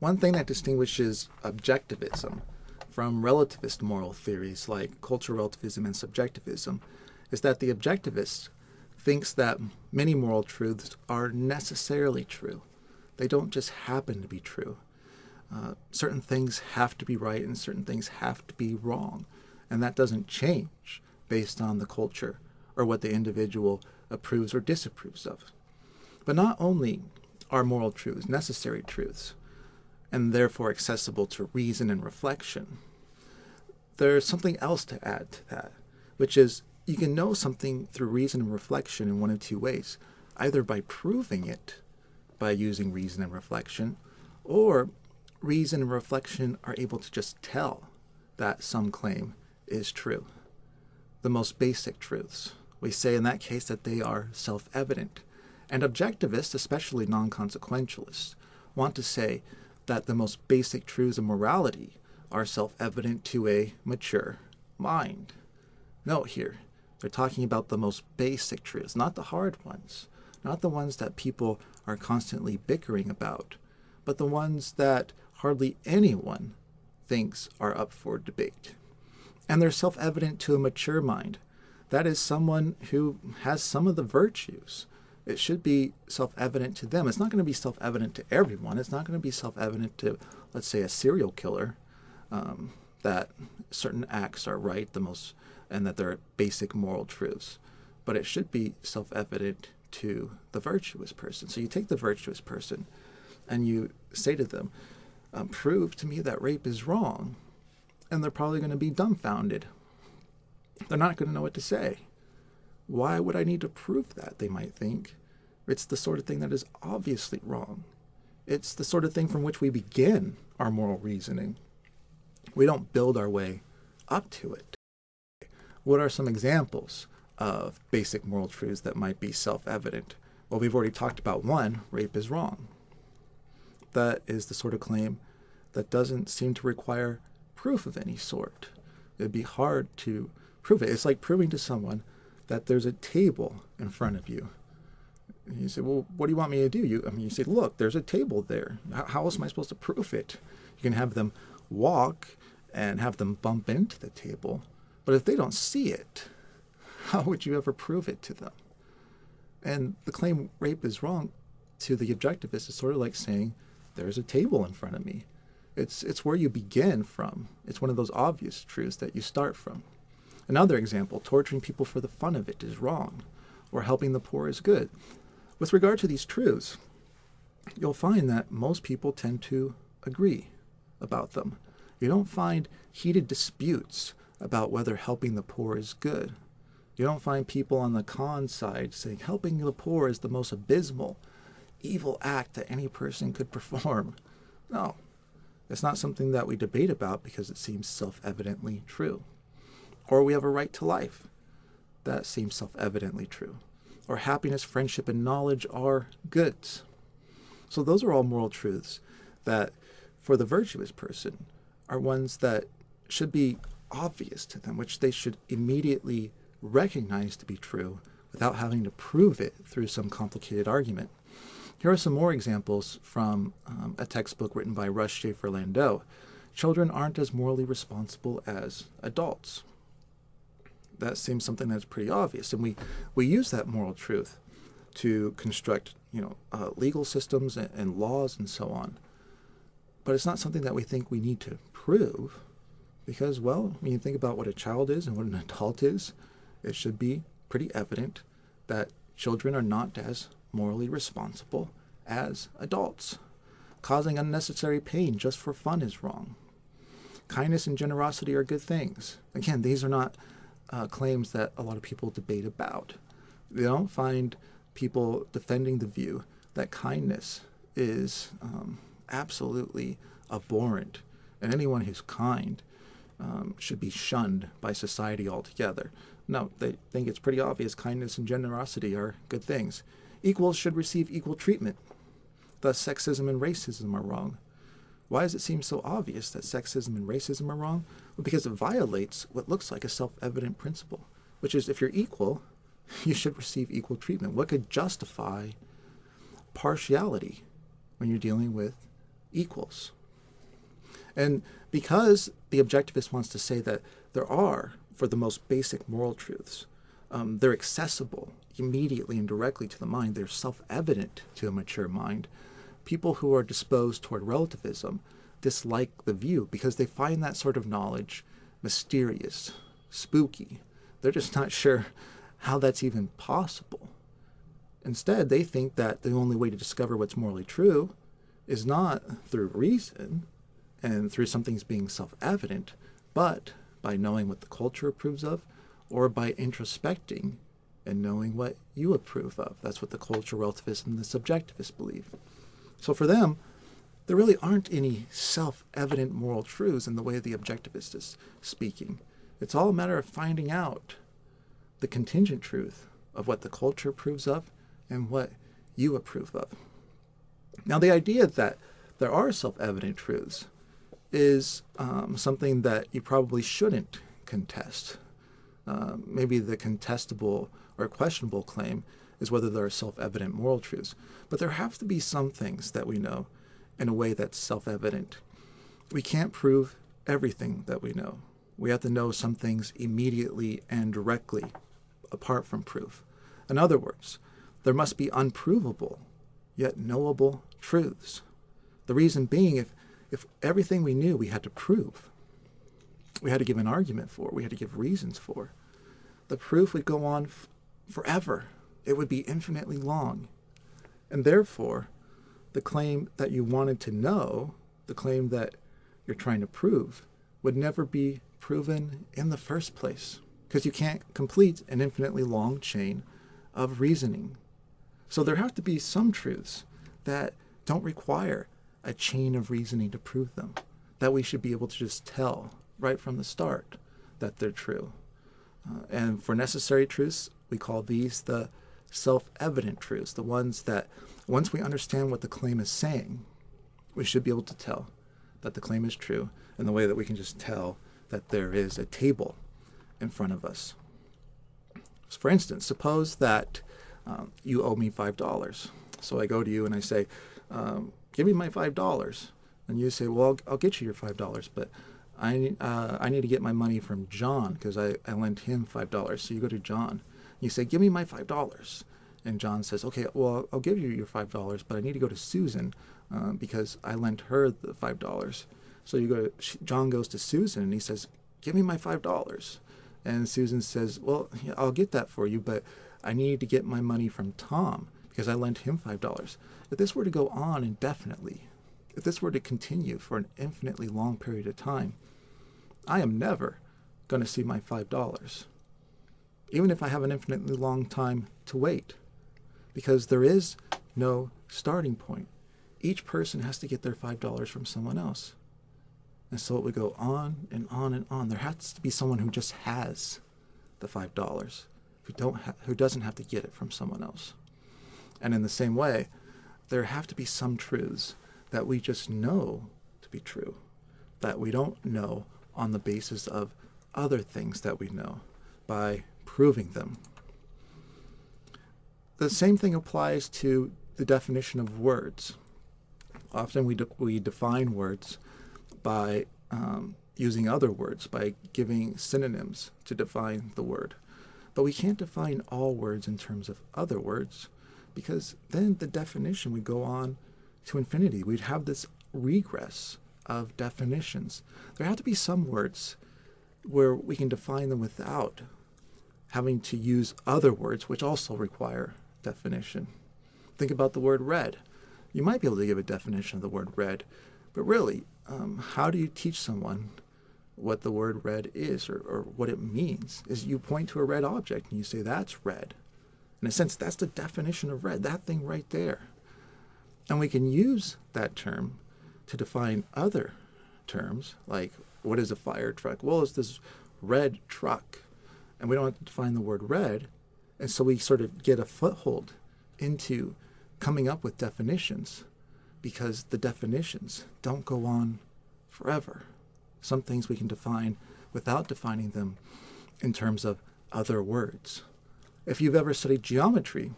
One thing that distinguishes objectivism from relativist moral theories like cultural relativism and subjectivism is that the objectivist thinks that many moral truths are necessarily true. They don't just happen to be true. Certain things have to be right and certain things have to be wrong. And that doesn't change based on the culture or what the individual approves or disapproves of. But not only are moral truths necessary truths, and therefore accessible to reason and reflection, there's something else to add to that, which is you can know something through reason and reflection in one of two ways, either by proving it by using reason and reflection, or reason and reflection are able to just tell that some claim is true. The most basic truths. We say in that case that they are self-evident. And objectivists, especially non-consequentialists, want to say that the most basic truths of morality are self-evident to a mature mind. Note here, they're talking about the most basic truths, not the hard ones, not the ones that people are constantly bickering about, but the ones that hardly anyone thinks are up for debate. And they're self-evident to a mature mind. That is someone who has some of the virtues. It should be self-evident to them. It's not going to be self-evident to everyone. It's not going to be self-evident to, let's say, a serial killer, that certain acts are right, and that they're basic moral truths. But it should be self-evident to the virtuous person. So you take the virtuous person and you say to them, prove to me that rape is wrong. And they're probably going to be dumbfounded. They're not going to know what to say. Why would I need to prove that, they might think. It's the sort of thing that is obviously wrong. It's the sort of thing from which we begin our moral reasoning. We don't build our way up to it. What are some examples of basic moral truths that might be self-evident? Well, we've already talked about one, rape is wrong. That is the sort of claim that doesn't seem to require proof of any sort. It'd be hard to prove it. It's like proving to someone that there's a table in front of you. And you say, well, what do you want me to do? You say, look, there's a table there. How else am I supposed to prove it? You can have them walk and have them bump into the table. But if they don't see it, how would you ever prove it to them? And the claim rape is wrong to the objectivist is sort of like saying, there's a table in front of me. It's where you begin from. It's one of those obvious truths that you start from. Another example, torturing people for the fun of it is wrong, or helping the poor is good. With regard to these truths, you'll find that most people tend to agree about them. You don't find heated disputes about whether helping the poor is good. You don't find people on the con side saying helping the poor is the most abysmal, evil act that any person could perform. No, it's not something that we debate about because it seems self-evidently true. Or we have a right to life. That seems self-evidently true. Or happiness, friendship, and knowledge are goods. So those are all moral truths that, for the virtuous person, are ones that should be obvious to them, which they should immediately recognize to be true without having to prove it through some complicated argument. Here are some more examples from a textbook written by Russ Schaefer Landau. Children aren't as morally responsible as adults. That seems something that's pretty obvious, and we use that moral truth to construct, legal systems and laws and so on. But it's not something that we think we need to prove, because, well, when you think about what a child is and what an adult is, it should be pretty evident that children are not as morally responsible as adults. Causing unnecessary pain just for fun is wrong. Kindness and generosity are good things. Again, these are not claims that a lot of people debate about. They don't find people defending the view that kindness is absolutely abhorrent, and anyone who's kind should be shunned by society altogether. No, they think it's pretty obvious kindness and generosity are good things. Equals should receive equal treatment. Thus, sexism and racism are wrong. Why does it seem so obvious that sexism and racism are wrong? Well, because it violates what looks like a self-evident principle, which is if you're equal, you should receive equal treatment. What could justify partiality when you're dealing with equals. And because the objectivist wants to say that there are, for the most basic moral truths, they're accessible immediately and directly to the mind, they're self-evident to a mature mind, people who are disposed toward relativism dislike the view because they find that sort of knowledge mysterious, spooky. They're just not sure how that's even possible. Instead, they think that the only way to discover what's morally true is not through reason and through something's being self-evident, but by knowing what the culture approves of or by introspecting and knowing what you approve of. That's what the cultural relativists and the subjectivists believe. So for them, there really aren't any self-evident moral truths in the way the objectivist is speaking. It's all a matter of finding out the contingent truth of what the culture approves of and what you approve of. Now, the idea that there are self-evident truths is something that you probably shouldn't contest. Maybe the contestable or questionable claim is whether there are self-evident moral truths. But there have to be some things that we know in a way that's self-evident. We can't prove everything that we know. We have to know some things immediately and directly apart from proof. In other words, there must be unprovable yet knowable truths. The reason being, if everything we knew we had to prove, we had to give an argument for, we had to give reasons for, the proof would go on forever. It would be infinitely long. And therefore, the claim that you wanted to know, the claim that you're trying to prove, would never be proven in the first place, because you can't complete an infinitely long chain of reasoning. So there have to be some truths that don't require a chain of reasoning to prove them, that we should be able to just tell right from the start that they're true. And for necessary truths, we call these the self-evident truths, the ones that once we understand what the claim is saying, we should be able to tell that the claim is true in the way that we can just tell that there is a table in front of us. So for instance, suppose that you owe me $5. So I go to you and I say, give me my $5. And you say, well, I'll get you your $5, but I need to get my money from John because I lent him $5. So you go to John. You say, give me my $5. And John says, okay, well, I'll give you your $5, but I need to go to Susan because I lent her the $5. So you go to, John goes to Susan and he says, give me my $5. And Susan says, well, yeah, I'll get that for you, but I need to get my money from Tom because I lent him $5. If this were to go on indefinitely, if this were to continue for an infinitely long period of time, I am never going to see my $5, even if I have an infinitely long time to wait, because there is no starting point. Each person has to get their $5 from someone else. And so it would go on and on and on. There has to be someone who just has the $5, who doesn't have to get it from someone else. And in the same way, there have to be some truths that we just know to be true, that we don't know on the basis of other things that we know by proving them. The same thing applies to the definition of words. Often we define words by using other words, by giving synonyms to define the word. But we can't define all words in terms of other words, because then the definition would go on to infinity. We'd have this regress of definitions. There have to be some words where we can define them without having to use other words which also require definition. Think about the word red. You might be able to give a definition of the word red, but really, how do you teach someone what the word red is or what it means? Is you point to a red object and you say, that's red. In a sense, that's the definition of red, that thing right there. And we can use that term to define other terms, like what is a fire truck? Well, it's this red truck. And we don't have to define the word red. And so we sort of get a foothold into coming up with definitions, because the definitions don't go on forever. Some things we can define without defining them in terms of other words. If you've ever studied geometry,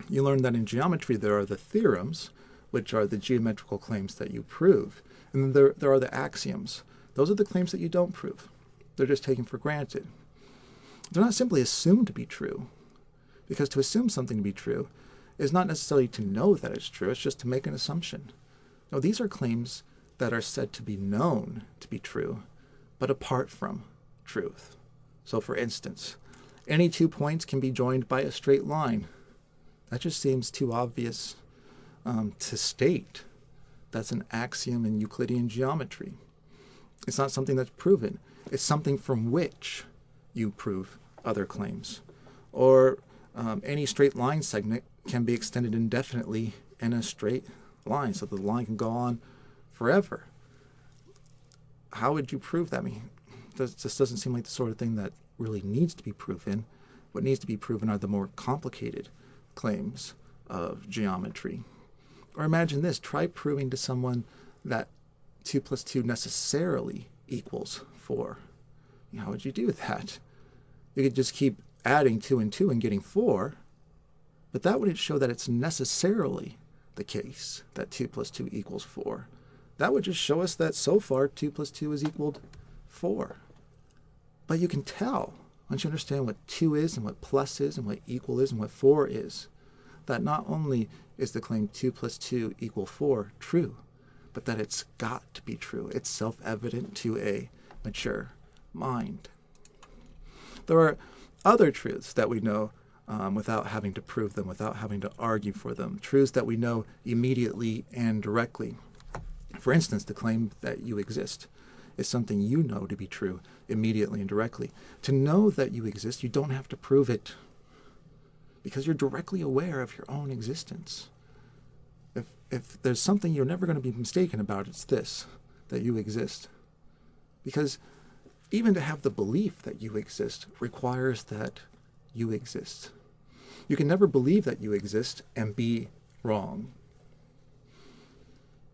you learn that in geometry there are the theorems, which are the geometrical claims that you prove. And then there are the axioms. Those are the claims that you don't prove. They're just taken for granted. They're not simply assumed to be true, because to assume something to be true is not necessarily to know that it's true, it's just to make an assumption. No, these are claims that are said to be known to be true, but apart from truth. So for instance, any 2 points can be joined by a straight line. That just seems too obvious to state. That's an axiom in Euclidean geometry. It's not something that's proven. It's something from which you prove other claims. Or any straight line segment can be extended indefinitely in a straight line, so the line can go on forever. How would you prove that? I mean, this doesn't seem like the sort of thing that really needs to be proven. What needs to be proven are the more complicated claims of geometry. Or imagine this, try proving to someone that 2 plus 2 necessarily equals 4. How would you do that? You could just keep adding 2 and 2 and getting 4, but that wouldn't show that it's necessarily the case that 2 plus 2 equals 4. That would just show us that so far 2 plus 2 is equaled 4. But you can tell, once you understand what 2 is and what plus is and what equal is and what 4 is, that not only is the claim 2 plus 2 equal 4 true, but that it's got to be true. It's self-evident to a mature mind. There are other truths that we know without having to prove them, without having to argue for them. Truths that we know immediately and directly. For instance, the claim that you exist is something you know to be true immediately and directly. To know that you exist, you don't have to prove it, because you're directly aware of your own existence. If there's something you're never going to be mistaken about, it's this, that you exist. Because even to have the belief that you exist requires that you exist. You can never believe that you exist and be wrong.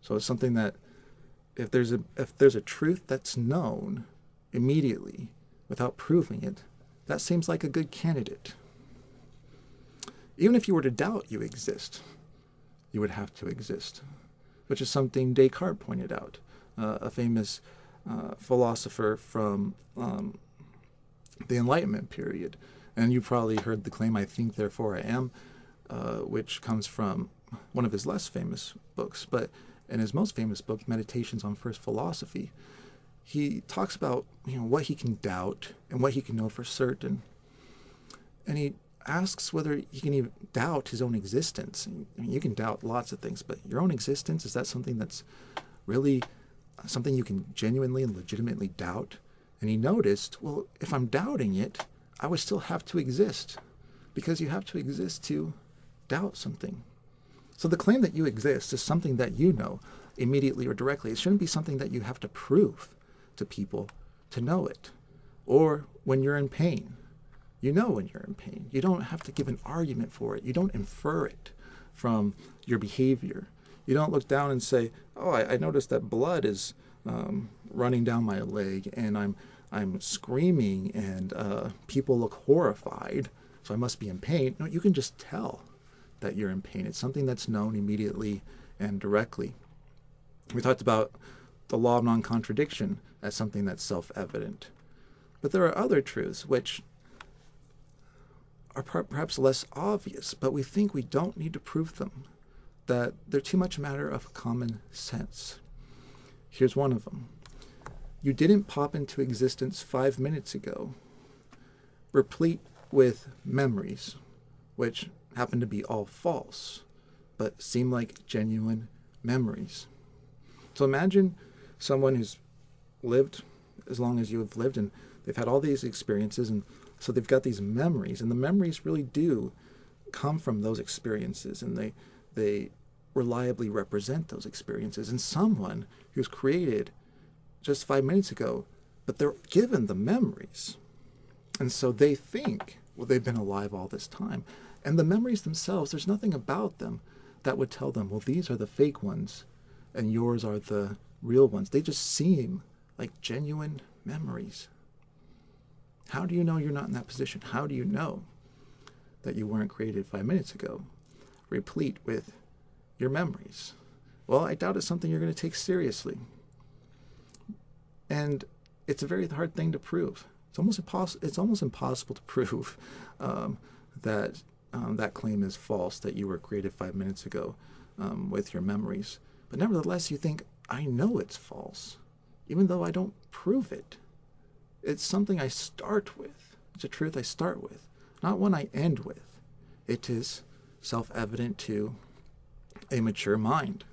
So it's something that if there's a truth that's known immediately without proving it, that seems like a good candidate. Even if you were to doubt you exist, you would have to exist, which is something Descartes pointed out, a famous philosopher from the Enlightenment period. And you probably heard the claim, "I think, therefore I am," which comes from one of his less famous books. But in his most famous book, Meditations on First Philosophy, he talks about what he can doubt and what he can know for certain. And he asks whether he can even doubt his own existence. I mean, you can doubt lots of things, but your own existence, is that something that's really something you can genuinely and legitimately doubt? And he noticed, well, if I'm doubting it, I would still have to exist, because you have to exist to doubt something. So the claim that you exist is something that you know immediately or directly. It shouldn't be something that you have to prove to people to know it. Or when you're in pain, you know when you're in pain. You don't have to give an argument for it. You don't infer it from your behavior. You don't look down and say, "Oh, I noticed that blood is running down my leg, and I'm screaming, and people look horrified, so I must be in pain." No, you can just tell that you're in pain. It's something that's known immediately and directly. We talked about the law of non-contradiction as something that's self-evident. But there are other truths which are perhaps less obvious, but we think we don't need to prove them, that they're too much a matter of common sense. Here's one of them. You didn't pop into existence 5 minutes ago, replete with memories, which happen to be all false, but seem like genuine memories. So imagine someone who's lived as long as you have lived, and they've had all these experiences, and so they've got these memories, and the memories really do come from those experiences, and they reliably represent those experiences. And someone who's created just 5 minutes ago, but they're given the memories. And so they think, well, they've been alive all this time. And the memories themselves, there's nothing about them that would tell them, well, these are the fake ones and yours are the real ones. They just seem like genuine memories. How do you know you're not in that position? How do you know that you weren't created 5 minutes ago, replete with your memories. Well, I doubt it's something you're going to take seriously. And it's a very hard thing to prove. It's almost impossible to prove that that claim is false, that you were created 5 minutes ago with your memories. But nevertheless, you think, I know it's false, even though I don't prove it. It's something I start with. It's a truth I start with, not one I end with. It is self-evident to a mature mind.